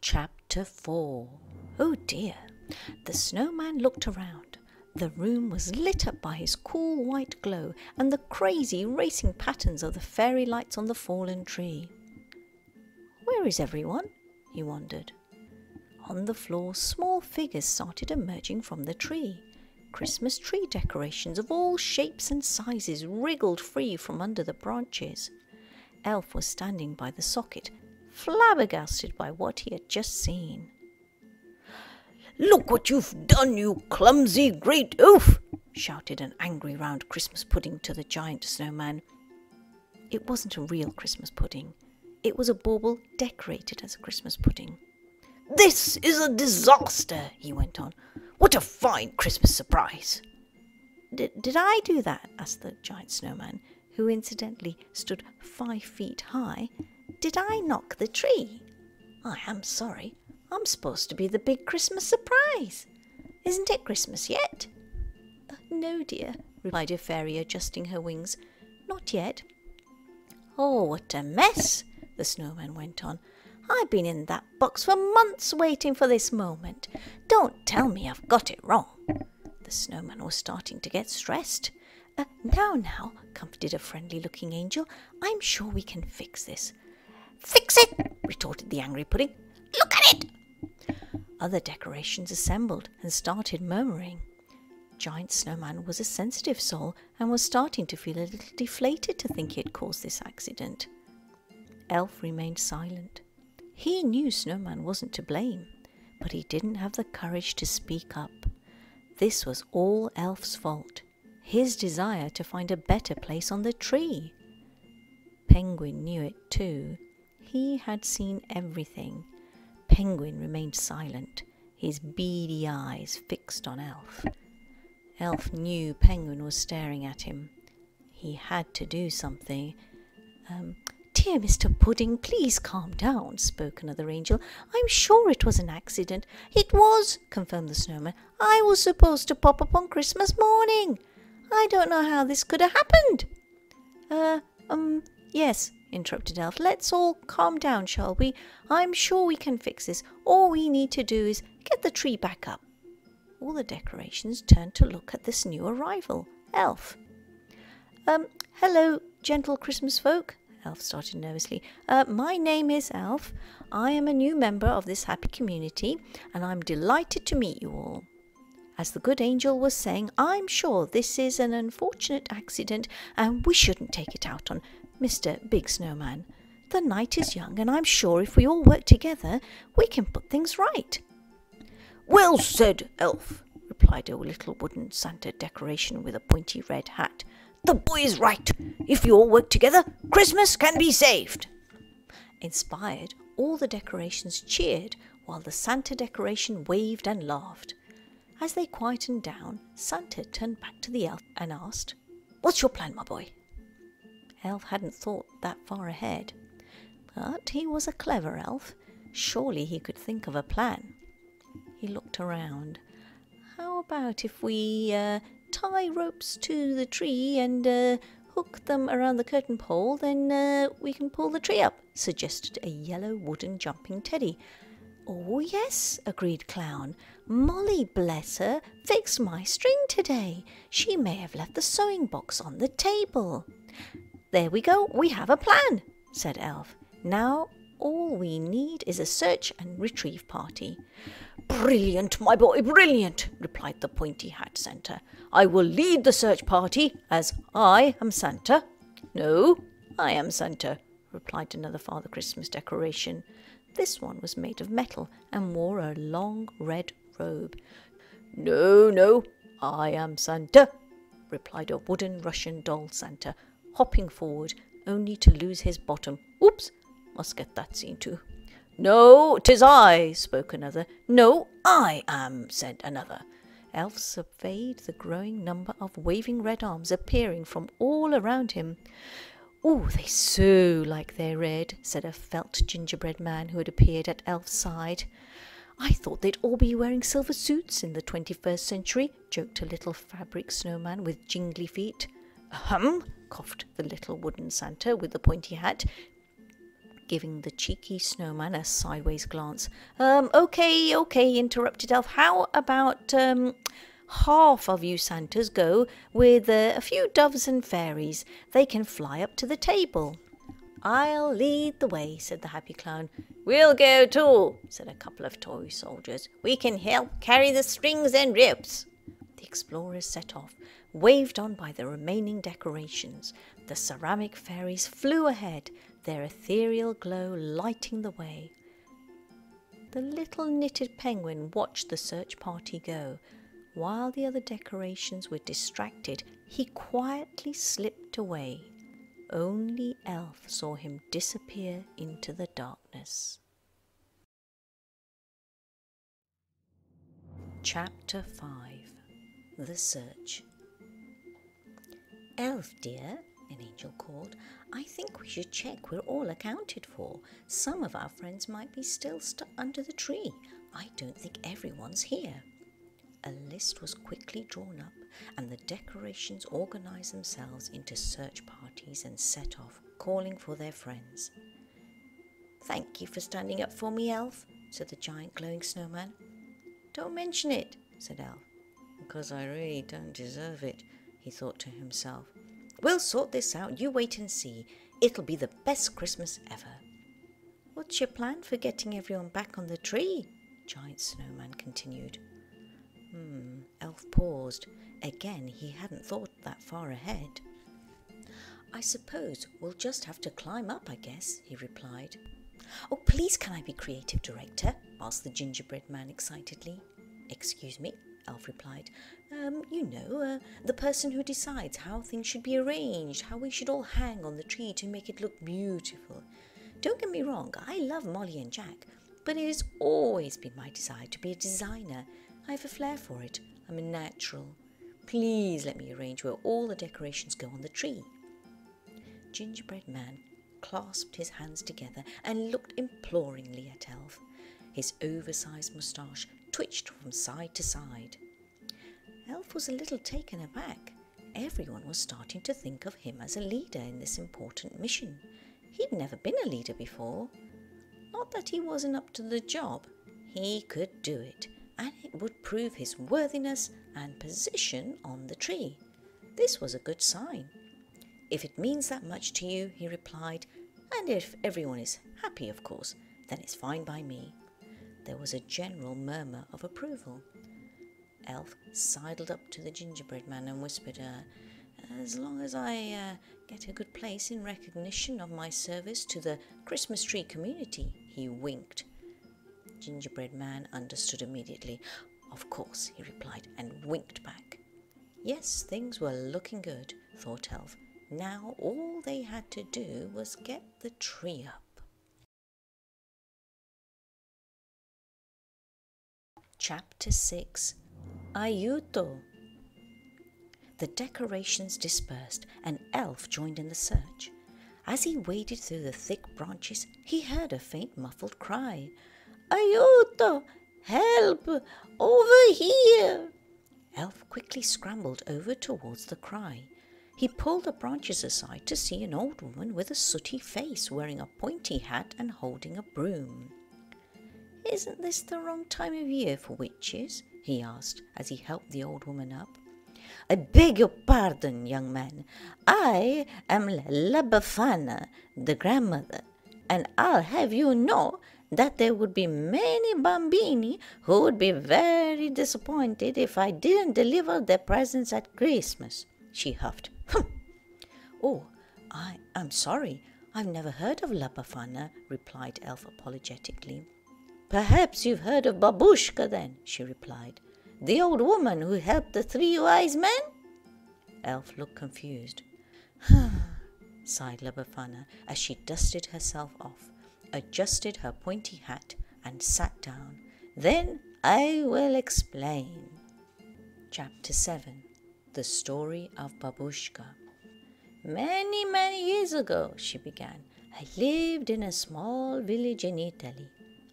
Chapter 4. Oh dear. The snowman looked around. The room was lit up by his cool white glow and the crazy racing patterns of the fairy lights on the fallen tree. Where is everyone? He wondered. On the floor, small figures started emerging from the tree. Christmas tree decorations of all shapes and sizes wriggled free from under the branches. Elf was standing by the socket, flabbergasted by what he had just seen. "Look what you've done, you clumsy great oaf!" shouted an angry round Christmas pudding to the giant snowman. It wasn't a real Christmas pudding. It was a bauble decorated as a Christmas pudding. "This is a disaster," he went on. "What a fine Christmas surprise!" Did I do that?" asked the giant snowman, who incidentally stood 5 feet high. "Did I knock the tree? I am sorry. I'm supposed to be the big Christmas surprise. Isn't it Christmas yet?" "No, dear," replied a fairy, adjusting her wings. "Not yet." "Oh, what a mess!" the snowman went on. "I've been in that box for months waiting for this moment. Don't tell me I've got it wrong." The snowman was starting to get stressed. Now, comforted a friendly-looking angel. "I'm sure we can fix this." "Fix it!" retorted the angry pudding. "Look at it!" Other decorations assembled and started murmuring. Giant Snowman was a sensitive soul and was starting to feel a little deflated to think he had caused this accident. Elf remained silent. He knew Snowman wasn't to blame, but he didn't have the courage to speak up. This was all Elf's fault, his desire to find a better place on the tree. Penguin knew it too. He had seen everything. Penguin remained silent, his beady eyes fixed on Elf. Elf knew Penguin was staring at him. He had to do something. "Dear Mr. Pudding, please calm down," spoke another angel. "I'm sure it was an accident." "It was," confirmed the snowman. "I was supposed to pop up on Christmas morning. I don't know how this could have happened." Yes," interrupted Elf. "Let's all calm down, shall we? I'm sure we can fix this. All we need to do is get the tree back up." All the decorations turned to look at this new arrival, Elf. "Hello, gentle Christmas folk," Elf started nervously. "My name is Elf. I am a new member of this happy community, and I'm delighted to meet you all. As the good angel was saying, I'm sure this is an unfortunate accident, and we shouldn't take it out on Mr. Big Snowman. The night is young, and I'm sure if we all work together, we can put things right." "Well said, Elf," replied a little wooden Santa decoration with a pointy red hat. "The boy is right. If you all work together, Christmas can be saved." Inspired, all the decorations cheered, while the Santa decoration waved and laughed. As they quietened down, Santa turned back to the elf and asked, "What's your plan, my boy?" Elf hadn't thought that far ahead, but he was a clever elf. Surely he could think of a plan. He looked around. "How about if we tie ropes to the tree and hook them around the curtain pole, then we can pull the tree up," suggested a yellow wooden jumping teddy. "Oh yes," agreed Clown. "Molly, bless her, fixed my string today. She may have left the sewing box on the table." "There we go, we have a plan," said Elf. "Now all we need is a search and retrieve party." "Brilliant, my boy, brilliant," replied the pointy hat Santa. "I will lead the search party, as I am Santa." "No, I am Santa," replied another Father Christmas decoration. This one was made of metal and wore a long red robe. No, I am Santa," replied a wooden Russian doll Santa, hopping forward, only to lose his bottom. "Oops, must get that seen too." "No, 'tis I," spoke another. "No, I am," said another. Elf surveyed the growing number of waving red arms appearing from all around him. "Oh, they so like their red," said a felt gingerbread man who had appeared at Elf's side. "I thought they'd all be wearing silver suits in the 21st century, joked a little fabric snowman with jingly feet. "Ahem," coughed the little wooden Santa with the pointy hat. giving the cheeky snowman a sideways glance. Okay, interrupted Elf. How about half of you Santas go with a few doves and fairies? They can fly up to the table. I'll lead the way, said the happy clown. We'll go too, said a couple of toy soldiers. We can help carry the strings and ropes. The explorers set off, waved on by the remaining decorations. The ceramic fairies flew ahead, their ethereal glow lighting the way. The little knitted penguin watched the search party go. While the other decorations were distracted, he quietly slipped away. Only Elf saw him disappear into the darkness. Chapter 5. The Search. Elf dear, an angel called, I think we should check we're all accounted for. Some of our friends might be still stuck under the tree. I don't think everyone's here. A list was quickly drawn up, and the decorations organised themselves into search parties and set off, calling for their friends. Thank you for standing up for me, Elf, said the giant glowing snowman. Don't mention it, said Elf. Because I really don't deserve it, he thought to himself. We'll sort this out, you wait and see. It'll be the best Christmas ever. What's your plan for getting everyone back on the tree? Giant Snowman continued. Elf paused. Again, he hadn't thought that far ahead. I suppose we'll just have to climb up, I guess, he replied. Oh, please can I be creative director? Asked the gingerbread man excitedly. Excuse me, Elf replied. The person who decides how things should be arranged, how we should all hang on the tree to make it look beautiful. Don't get me wrong, I love Molly and Jack, but it has always been my desire to be a designer. I have a flair for it. I'm a natural. Please let me arrange where all the decorations go on the tree. Gingerbread Man clasped his hands together and looked imploringly at Elf. His oversized moustache twitched from side to side. Elf was a little taken aback. Everyone was starting to think of him as a leader in this important mission. He'd never been a leader before. Not that he wasn't up to the job. He could do it, and it would prove his worthiness and position on the tree. This was a good sign. If it means that much to you, he replied, and if everyone is happy, of course, then it's fine by me. There was a general murmur of approval. Elf sidled up to the gingerbread man and whispered, as long as I get a good place in recognition of my service to the Christmas tree community, he winked. Gingerbread Man understood immediately. Of course, he replied, and winked back. Yes, things were looking good, thought Elf. Now all they had to do was get the tree up. Chapter 6. Aiuto. The decorations dispersed, and Elf joined in the search. As he waded through the thick branches, he heard a faint muffled cry. Aiuto! Help! Over here! Elf quickly scrambled over towards the cry. He pulled the branches aside to see an old woman with a sooty face, wearing a pointy hat and holding a broom. Isn't this the wrong time of year for witches? He asked as he helped the old woman up. I beg your pardon, young man. I am La Befana, the grandmother, and I'll have you know that there would be many bambini who would be very disappointed if I didn't deliver their presents at Christmas, she huffed. Oh, I'm sorry. I've never heard of La Befana, replied Elf apologetically. Perhaps you've heard of Babushka then, she replied. The old woman who helped the 3 wise men? Elf looked confused. Sighed La Befana as she dusted herself off, adjusted her pointy hat and sat down. Then I will explain. Chapter 7. The Story of Babushka. Many, many years ago, she began, I lived in a small village in Italy.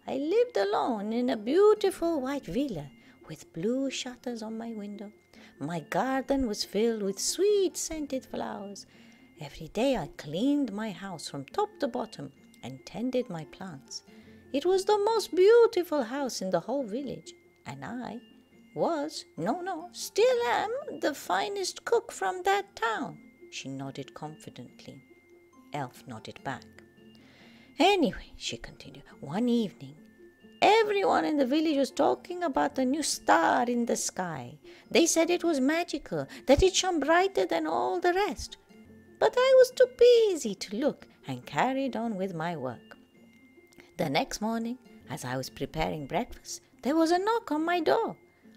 I lived alone in a beautiful white villa with blue shutters on my window. My garden was filled with sweet scented flowers. Every day I cleaned my house from top to bottom. and tended my plants. It was the most beautiful house in the whole village, and I still am the finest cook from that town. She nodded confidently. Elf nodded back. Anyway, she continued, one evening, everyone in the village was talking about the new star in the sky. They said it was magical, that it shone brighter than all the rest. But I was too busy to look and carried on with my work. The next morning, as I was preparing breakfast, there was a knock on my door.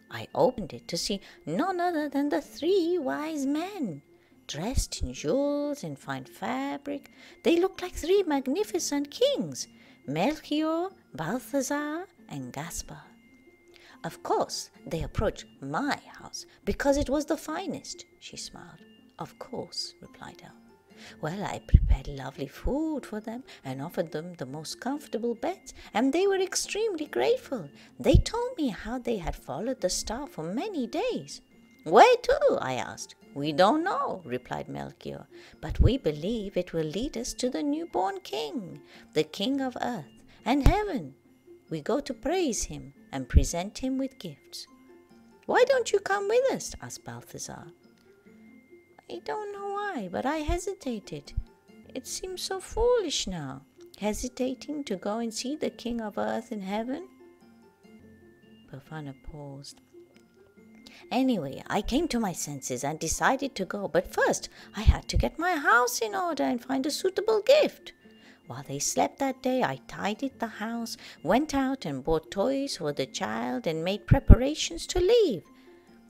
I opened it to see none other than the 3 wise men. Dressed in jewels and fine fabric, they looked like 3 magnificent kings, Melchior, Balthazar, and Gaspar. Of course, they approached my house because it was the finest, she smiled. Of course, replied Elf. Well, I prepared lovely food for them and offered them the most comfortable beds, and they were extremely grateful. They told me how they had followed the star for many days. Where to? I asked. We don't know, replied Melchior, but we believe it will lead us to the newborn king, the king of earth and heaven. We go to praise him and present him with gifts. Why don't you come with us? Asked Balthazar. I don't know why, but I hesitated. It seems so foolish now, hesitating to go and see the king of earth and heaven. Bafana paused. Anyway, I came to my senses and decided to go, but first I had to get my house in order and find a suitable gift. While they slept that day, I tidied the house, went out and bought toys for the child and made preparations to leave.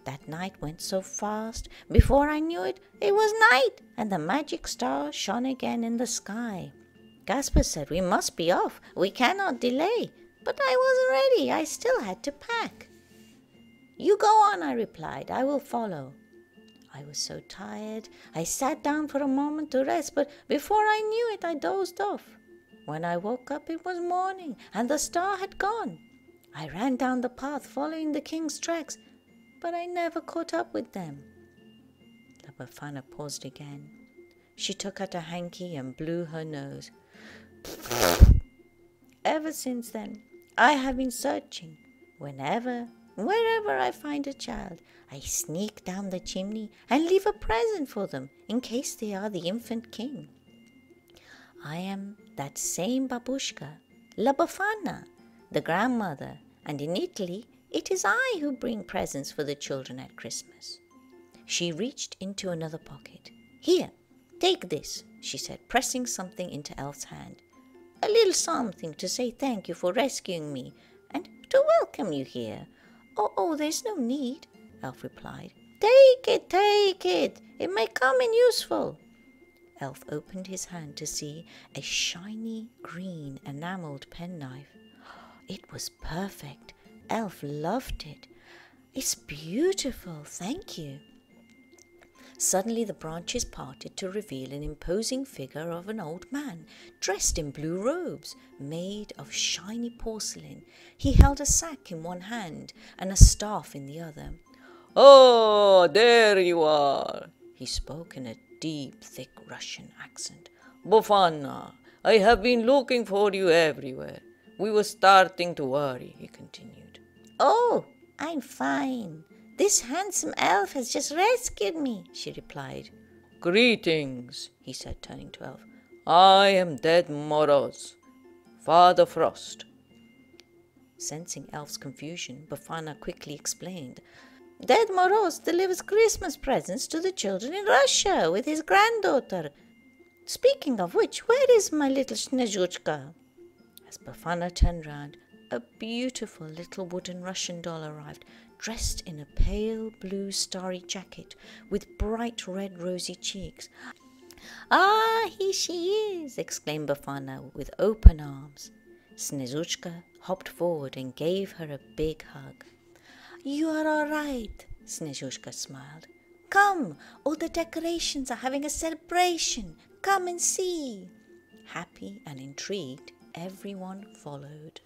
That night went so fast, before I knew it, it was night, and the magic star shone again in the sky. Gaspar said, we must be off, we cannot delay. But I wasn't ready, I still had to pack. You go on, I replied, I will follow. I was so tired, I sat down for a moment to rest, but before I knew it, I dozed off. When I woke up, it was morning, and the star had gone. I ran down the path, following the king's tracks, but I never caught up with them. The Bafana paused again. She took out a hanky and blew her nose. Ever since then, I have been searching. Wherever I find a child, I sneak down the chimney and leave a present for them in case they are the infant king. I am that same Abushka, La Bafana, the grandmother, and in Italy, it is I who bring presents for the children at Christmas. She reached into another pocket. Here, take this, she said, pressing something into Elf's hand. A little something to say thank you for rescuing me and to welcome you here. Oh, there's no need, Elf replied. Take it. It may come in useful. Elf opened his hand to see a shiny green enameled penknife. It was perfect. Elf loved it. It's beautiful, thank you. Suddenly the branches parted to reveal an imposing figure of an old man, dressed in blue robes, made of shiny porcelain. He held a sack in one hand and a staff in the other. Oh, there you are, he spoke in a deep, thick Russian accent. Bafana, I have been looking for you everywhere. We were starting to worry, he continued. Oh, I'm fine. This handsome elf has just rescued me, she replied. Greetings, he said, turning to Elf. I am Dead Moroz, Father Frost. Sensing Elf's confusion, Bafana quickly explained. Dead Moroz delivers Christmas presents to the children in Russia with his granddaughter. Speaking of which, where is my little Snezhuchka? As Bafana turned round, a beautiful little wooden Russian doll arrived, dressed in a pale blue starry jacket with bright red rosy cheeks. Ah, here she is, exclaimed Bafana with open arms. Snezhuchka hopped forward and gave her a big hug. You are all right, Snezhuchka smiled. Come, all the decorations are having a celebration. Come and see. Happy and intrigued, everyone followed.